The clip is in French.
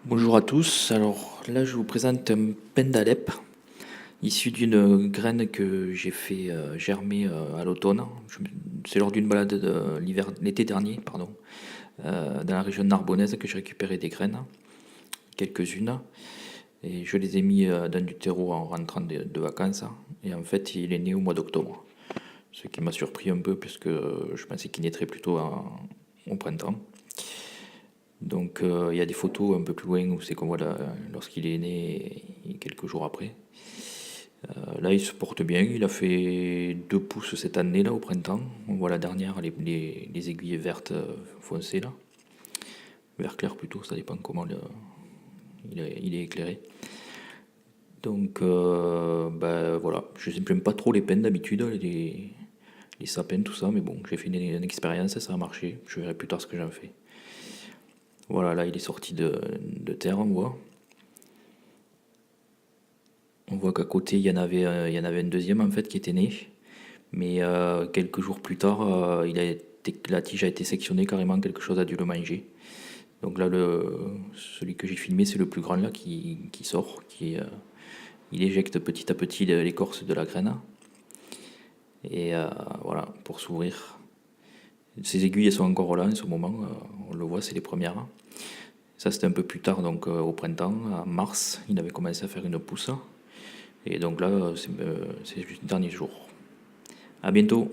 Bonjour à tous, alors là je vous présente un pin d'Alep issu d'une graine que j'ai fait germer à l'automne. C'est lors d'une balade de l'été dernier, pardon, dans la région narbonnaise que j'ai récupéré des graines, quelques-unes, et je les ai mis dans du terreau en rentrant de vacances, et en fait il est né au mois d'octobre, ce qui m'a surpris un peu puisque je pensais qu'il naîtrait plutôt au printemps. Donc il y a des photos un peu plus loin où c'est qu'on voit lorsqu'il est né et quelques jours après. Là, il se porte bien. Il a fait 2 pouces cette année, là, au printemps. On voit la dernière, les aiguilles vertes foncées, là. Vert clair plutôt, ça dépend comment il est éclairé. Donc, ben, voilà. Je n'aime pas trop les pins d'habitude, les sapins, tout ça. Mais bon, j'ai fait une expérience, ça a marché. Je verrai plus tard ce que j'en fais. Voilà, là, il est sorti de terre, on voit. On voit qu'à côté, il y en avait un deuxième en fait qui était né. Mais quelques jours plus tard, la tige a été sectionnée carrément, quelque chose a dû le manger. Donc là, celui que j'ai filmé, c'est le plus grand là qui sort, il éjecte petit à petit l'écorce de la graine. Et voilà, pour s'ouvrir. Ces aiguilles, elles sont encore là en ce moment, on le voit, c'est les premières. Ça, c'était un peu plus tard, donc au printemps, en mars, il avait commencé à faire une pousse. Et donc là, c'est juste le dernier jour. À bientôt.